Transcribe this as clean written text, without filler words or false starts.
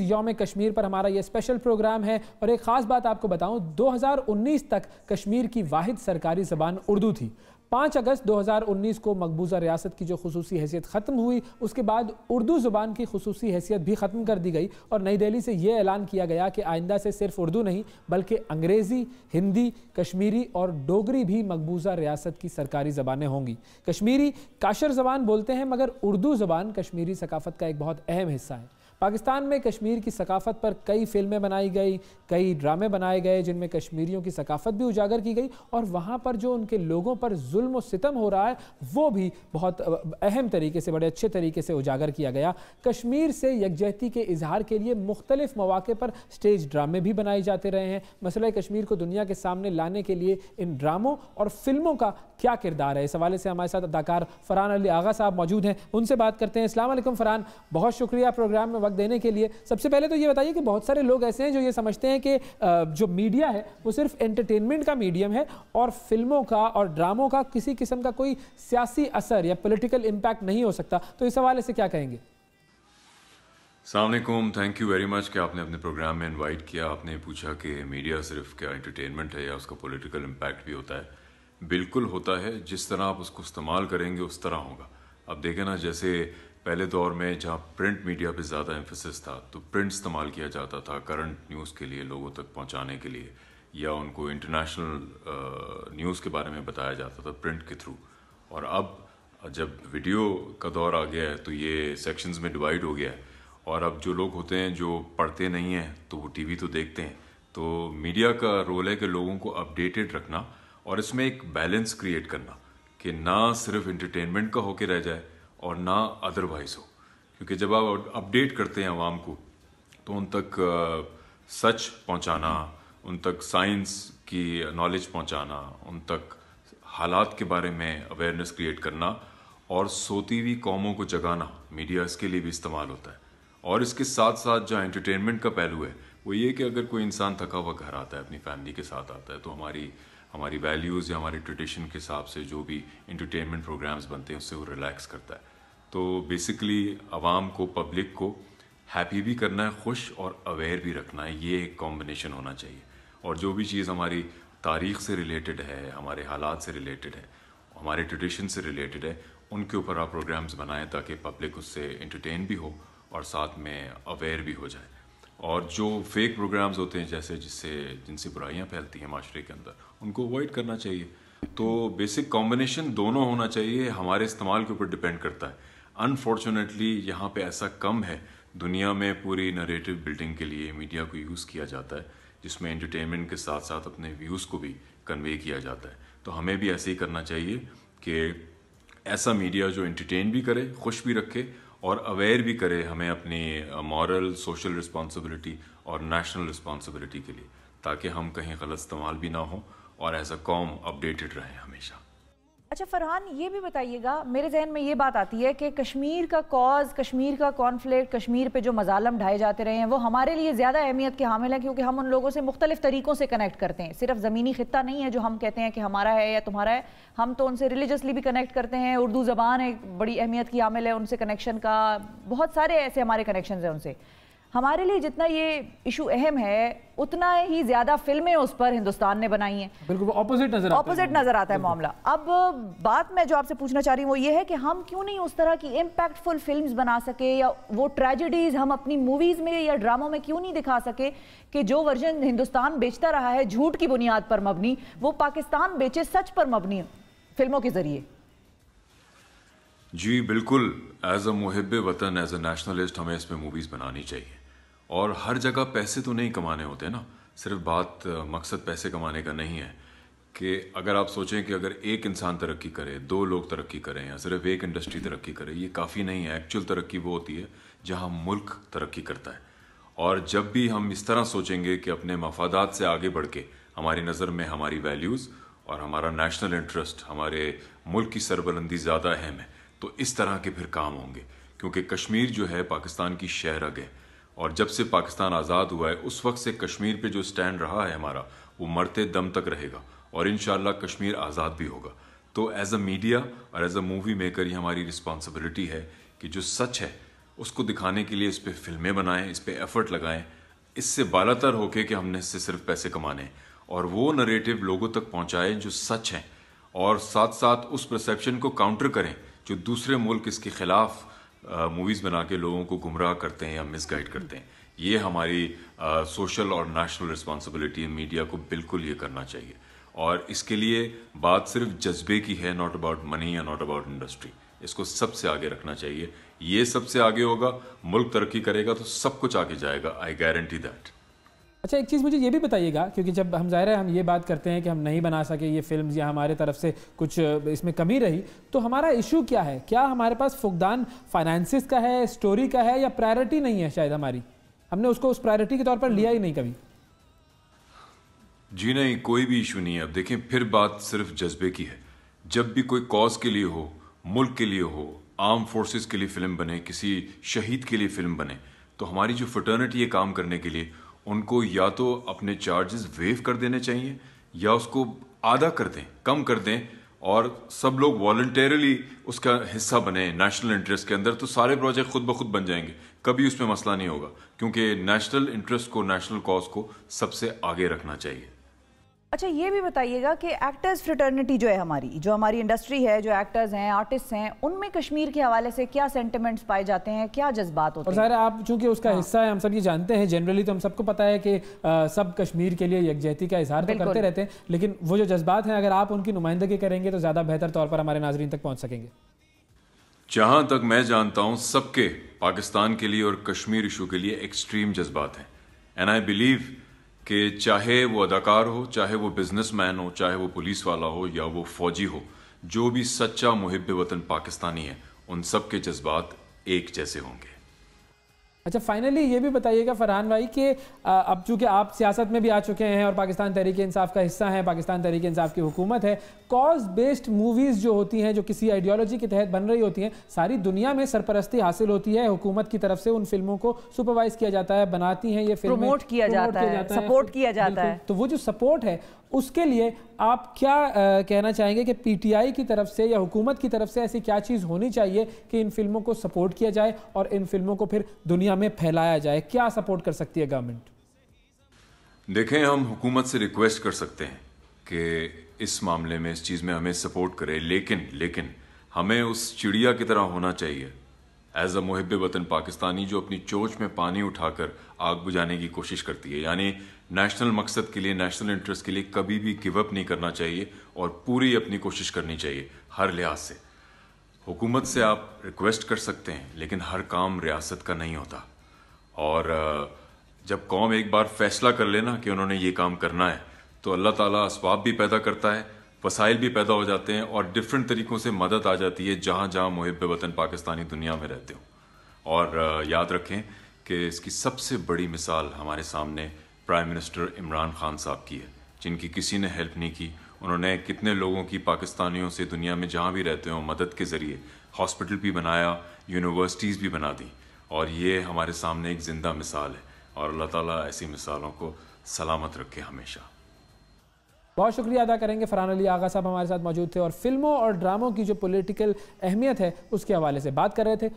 यौम कश्मीर पर हमारा ये स्पेशल प्रोग्राम है और एक ख़ास बात आपको बताऊं, 2019 तक कश्मीर की वाहिद सरकारी ज़बान उर्दू थी। 5 अगस्त 2019 को मकबूजा रियासत की जो खुसूसी हैसियत ख़त्म हुई, उसके बाद उर्दू ज़ुबान की खुसूसी हैसियत भी ख़त्म कर दी गई और नई दिल्ली से ये ऐलान किया गया कि आइंदा से सिर्फ उर्दू नहीं बल्कि अंग्रेज़ी, हिंदी, कश्मीरी और डोगरी भी मकबूजा रियासत की सरकारी ज़बानें होंगी। कश्मीरी काशर ज़बान बोलते हैं मगर उर्दू ज़बान कश्मीरी सकाफ़त का एक बहुत अहम हिस्सा है। पाकिस्तान में कश्मीर की सकाफ़त पर कई फ़िल्में बनाई गई, कई ड्रामे बनाए गए जिनमें कश्मीरियों की सकाफ़त भी उजागर की गई और वहाँ पर जो उनके लोगों पर जुल्म और सितम हो रहा है वो भी बहुत अहम तरीके से, बड़े अच्छे तरीके से उजागर किया गया। कश्मीर से यकजहती के इजहार के लिए मुख्तलिफ मौक़े पर स्टेज ड्रामे भी बनाए जाते रहे हैं। मसला कश्मीर को दुनिया के सामने लाने के लिए इन ड्रामों और फिल्मों का क्या किरदार है, इस हवाले से हमारे साथ अदाकार फरहान अली आगा साहब मौजूद हैं, उनसे बात करते हैं। अस्सलाम वालेकुम फरहान, बहुत शुक्रिया प्रोग्राम में वक्त देने के लिए। सबसे पहले तो ये बताइए कि बहुत सारे लोग ऐसे हैं जो ये समझते हैं कि जो मीडिया है वो सिर्फ एंटरटेनमेंट का मीडियम है और फिल्मों का और ड्रामों का किसी किस्म का कोई सियासी असर या पॉलिटिकल इम्पैक्ट नहीं हो सकता, तो इस हवाले से क्या कहेंगे? अस्सलाम वालेकुम, थैंक यू वेरी मच कि आपने अपने प्रोग्राम में इनवाइट किया। आपने पूछा कि मीडिया सिर्फ क्या एंटरटेनमेंट है या उसका पॉलिटिकल इम्पैक्ट भी होता है। बिल्कुल होता है, जिस तरह आप उसको इस्तेमाल करेंगे उस तरह होगा। अब देखें ना, जैसे पहले दौर में जहाँ प्रिंट मीडिया पे ज़्यादा एम्फेसिस था तो प्रिंट इस्तेमाल किया जाता था करंट न्यूज़ के लिए, लोगों तक पहुँचाने के लिए, या उनको इंटरनेशनल न्यूज़ के बारे में बताया जाता था प्रिंट के थ्रू। और अब जब वीडियो का दौर आ गया है तो ये सेक्शंस में डिवाइड हो गया है और अब जो लोग होते हैं जो पढ़ते नहीं हैं तो वो टीवी तो देखते हैं। तो मीडिया का रोल है कि लोगों को अपडेटेड रखना और इसमें एक बैलेंस क्रिएट करना कि ना सिर्फ एंटरटेनमेंट का होके रह जाए और ना अदरवाइज हो। क्योंकि जब आप अपडेट करते हैं आवाम को तो उन तक सच पहुंचाना, उन तक साइंस की नॉलेज पहुंचाना, उन तक हालात के बारे में अवेयरनेस क्रिएट करना और सोती हुई कौमों को जगाना, मीडिया इसके लिए भी इस्तेमाल होता है। और इसके साथ साथ जो एंटरटेनमेंट का पहलू है वो ये कि अगर कोई इंसान थका हुआ घर आता है, अपनी फैमिली के साथ आता है, तो हमारी वैल्यूज़ या हमारी ट्रेडिशन के हिसाब से जो भी इंटरटेनमेंट प्रोग्राम्स बनते हैं उससे वो रिलैक्स करता है। तो बेसिकली आवाम को, पब्लिक को हैप्पी भी करना है, खुश और अवेयर भी रखना है, ये एक कॉम्बिनेशन होना चाहिए। और जो भी चीज़ हमारी तारीख़ से रिलेटेड है, हमारे हालात से रिलेटेड है, हमारे ट्रेडिशन से रिलेटेड है, उनके ऊपर आप प्रोग्राम्स बनाएं ताकि पब्लिक उससे इंटरटेन भी हो और साथ में अवेयर भी हो जाए। और जो फेक प्रोग्राम्स होते हैं जैसे जिनसे बुराइयां फैलती हैं माशरे के अंदर, उनको अवॉइड करना चाहिए। तो बेसिक कॉम्बिनेशन दोनों होना चाहिए, हमारे इस्तेमाल के ऊपर डिपेंड करता है। अनफॉर्चुनेटली यहाँ पे ऐसा कम है, दुनिया में पूरी नरेटिव बिल्डिंग के लिए मीडिया को यूज़ किया जाता है जिसमें एंटरटेनमेंट के साथ साथ अपने व्यूज़ को भी कन्वे किया जाता है। तो हमें भी ऐसे ही करना चाहिए कि ऐसा मीडिया जो एंटरटेन भी करे, खुश भी रखे और अवेयर भी करे हमें अपनी मॉरल, सोशल रिस्पॉन्सिबिलिटी और नेशनल रिस्पॉन्सिबिलिटी के लिए, ताकि हम कहीं गलत इस्तेमाल भी ना हो और एज अ कॉम अपडेटेड रहें हमेशा। अच्छा फरहान, ये भी बताइएगा, मेरे जहन में ये बात आती है कि कश्मीर का कॉज, कश्मीर का कॉन्फ्लिक्ट, कश्मीर पे जो मजालम ढाए जाते रहे हैं वो हमारे लिए ज़्यादा अहमियत के हामिल है क्योंकि हम उन लोगों से मुख्तलिफ तरीक़ों से कनेक्ट करते हैं। सिर्फ ज़मीनी खित्ता नहीं है जो हम कहते हैं कि हमारा है या तुम्हारा है, हम तो उनसे रिलीजसली भी कनेक्ट करते हैं। उर्दू ज़बान एक बड़ी अहमियत की हामिल है उनसे कनेक्शन का, बहुत सारे ऐसे हमारे कनेक्शन हैं उनसे। हमारे लिए जितना ये इशू अहम है उतना ही ज्यादा फिल्में उस पर हिंदुस्तान ने बनाई हैं। बिल्कुल ऑपोजिट नजर आता है मामला। अब बात मैं जो आपसे पूछना चाह रही हूँ वो ये है कि हम क्यों नहीं उस तरह की इम्पैक्टफुल फिल्म्स बना सके या वो ट्रेजेडीज हम अपनी मूवीज में या ड्रामों में क्यों नहीं दिखा सके कि जो वर्जन हिंदुस्तान बेचता रहा है झूठ की बुनियाद पर मबनी, वो पाकिस्तान बेचे सच पर मबनी फिल्मों के जरिए। जी बिल्कुल, एज अ मुहिब्बे वतन, एज अ नेशनलिस्ट हमें इस पर मूवीज़ बनानी चाहिए। और हर जगह पैसे तो नहीं कमाने होते ना, सिर्फ मकसद पैसे कमाने का नहीं है। कि अगर आप सोचें कि अगर एक इंसान तरक्की करे, 2 लोग तरक्की करें या सिर्फ एक इंडस्ट्री तरक्की करे, ये काफ़ी नहीं है। एक्चुअल तरक्की वो होती है जहाँ मुल्क तरक्की करता है। और जब भी हम इस तरह सोचेंगे कि अपने मफादात से आगे बढ़ के हमारी नज़र में हमारी वैल्यूज़ और हमारा नेशनल इंटरेस्ट, हमारे मुल्क की सरबलंदी ज़्यादा अहम है, तो इस तरह के फिर काम होंगे। क्योंकि कश्मीर जो है पाकिस्तान की शहरग है और जब से पाकिस्तान आज़ाद हुआ है उस वक्त से कश्मीर पे जो स्टैंड रहा है हमारा, वो मरते दम तक रहेगा और इंशाअल्लाह कश्मीर आज़ाद भी होगा। तो एज अ मीडिया और एज अ मूवी मेकर ये हमारी रिस्पॉन्सिबिलिटी है कि जो सच है उसको दिखाने के लिए इस पे फिल्में बनाएं, इस पे एफर्ट लगाएं, इससे बालातर होके कि हमने इससे सिर्फ पैसे कमाने हैं, और वो नरेटिव लोगों तक पहुंचाएं जो सच हैं, और साथ साथ उस परसेप्शन को काउंटर करें जो दूसरे मुल्क इसके खिलाफ मूवीज़ बना के लोगों को गुमराह करते हैं या मिसगाइड करते हैं। ये हमारी सोशल और नेशनल रिस्पॉन्सिबिलिटी है, मीडिया को बिल्कुल ये करना चाहिए। और इसके लिए बात सिर्फ जज्बे की है, नॉट अबाउट मनी या नॉट अबाउट इंडस्ट्री। इसको सबसे आगे रखना चाहिए। ये सबसे आगे होगा, मुल्क तरक्की करेगा तो सब कुछ आगे जाएगा, आई गारंटी दैट। अच्छा, एक चीज़ मुझे ये भी बताइएगा, क्योंकि जब हम ज़ाहिर है हम ये बात करते हैं कि हम नहीं बना सके ये फिल्म्स या हमारे तरफ से कुछ इसमें कमी रही, तो हमारा इशू क्या है? क्या हमारे पास फुकदान फाइनेंसिस का है, स्टोरी का है, या प्रायोरिटी नहीं है? शायद हमारी हमने उसको उस प्रायोरिटी के तौर पर लिया ही नहीं कभी। जी नहीं, कोई भी इशू नहीं है। अब देखें, फिर बात सिर्फ जज्बे की है। जब भी कोई कॉज के लिए हो, मुल्क के लिए हो, आर्म फोर्सेस के लिए फिल्म बने, किसी शहीद के लिए फिल्म बने, तो हमारी जो फ्रेटर्निटी है काम करने के लिए, उनको या तो अपने चार्जेस वेव कर देने चाहिए या उसको आधा कर दें, कम कर दें, और सब लोग वॉलंटरली उसका हिस्सा बने नेशनल इंटरेस्ट के अंदर, तो सारे प्रोजेक्ट खुद ब खुद बन जाएंगे। कभी उसमें मसला नहीं होगा, क्योंकि नेशनल इंटरेस्ट को, नेशनल कॉज को सबसे आगे रखना चाहिए। अच्छा, ये भी बताइएगा कि एक्टर्स फ्रेटर्निटी जो है हमारी, जो हमारी इंडस्ट्री है, जो एक्टर्स हैं, आर्टिस्ट हैं, उनमें कश्मीर के हवाले से क्या सेंटिमेंट्स पाए जाते हैं, क्या जज्बात होते हैं? और ज़ाहिर है आप चूंकि उसका हिस्सा है, हम सब ये जानते हैं, जनरली तो हम सबको पता है कि सब कश्मीर के लिए यकजहती का इजहार तो करते रहते हैं, लेकिन वो जो जज्बात हैं, अगर आप उनकी नुमाइंदगी करेंगे तो ज़्यादा बेहतर तौर पर हमारे नाजरीन तक पहुँच सकेंगे। जहां तक मैं जानता हूं, सबके पाकिस्तान के लिए और कश्मीर इशू के लिए एक्सट्रीम जज्बात हैं। एंड आई बिलीव कि चाहे वो अदाकार हो, चाहे वो बिजनेसमैन हो, चाहे वो पुलिस वाला हो या वो फौजी हो, जो भी सच्चा मुहिब वतन पाकिस्तानी है, उन सब के जज्बात एक जैसे होंगे। अच्छा, फाइनली ये भी बताइएगा फरहान भाई कि अब चूंकि आप सियासत में भी आ चुके हैं और पाकिस्तान तहरीक इंसाफ का हिस्सा हैं, पाकिस्तान तहरीक इंसाफ की हुकूमत है, कॉज बेस्ड मूवीज़ जो होती हैं, जो किसी आइडियोलॉजी के तहत बन रही होती हैं, सारी दुनिया में सरपरस्ती हासिल होती है हुकूमत की तरफ से। उन फिल्मों को सुपरवाइज किया जाता है, बनाती हैं ये फिल्में, प्रमोट किया जाता है, सपोर्ट किया जाता है। तो वो जो सपोर्ट है, उसके लिए आप क्या कहना चाहेंगे कि पीटीआई की तरफ से या हुकूमत की तरफ से ऐसी क्या चीज़ होनी चाहिए कि इन फिल्मों को सपोर्ट किया जाए और इन फिल्मों को फिर दुनिया में फैलाया जाए? क्या सपोर्ट कर सकती है गवर्नमेंट? देखें, हम हुकूमत से रिक्वेस्ट कर सकते हैं कि इस मामले में, इस चीज़ में हमें सपोर्ट करे, लेकिन हमें उस चिड़िया की तरह होना चाहिए एज अ मुहिब वतन पाकिस्तानी, जो अपनी चोंच में पानी उठाकर आग बुझाने की कोशिश करती है। यानी नेशनल मकसद के लिए, नेशनल इंटरेस्ट के लिए कभी भी गिव अप नहीं करना चाहिए और पूरी अपनी कोशिश करनी चाहिए हर लिहाज से। हुकूमत से आप रिक्वेस्ट कर सकते हैं, लेकिन हर काम रियासत का नहीं होता। और जब कौम एक बार फैसला कर लेना कि उन्होंने ये काम करना है, तो अल्लाह ताला असबाब भी पैदा करता है, वसाइल भी पैदा हो जाते हैं, और डिफरेंट तरीक़ों से मदद आ जाती है जहाँ जहाँ मुहिब वतन पाकिस्तानी दुनिया में रहते हो। और याद रखें कि इसकी सबसे बड़ी मिसाल हमारे सामने प्राइम मिनिस्टर इमरान खान साहब की है, जिनकी किसी ने हेल्प नहीं की। उन्होंने कितने लोगों की, पाकिस्तानियों से दुनिया में जहाँ भी रहते हो, मदद के ज़रिए हॉस्पिटल भी बनाया, यूनिवर्सिटीज़ भी बना दी, और ये हमारे सामने एक ज़िंदा मिसाल है। और अल्लाह ताला ऐसी मिसालों को सलामत रखे हमेशा। बहुत शुक्रिया अदा करेंगे, फरहान अली आगा साहब हमारे साथ मौजूद थे और फिल्मों और ड्रामों की जो पॉलिटिकल अहमियत है उसके हवाले से बात कर रहे थे।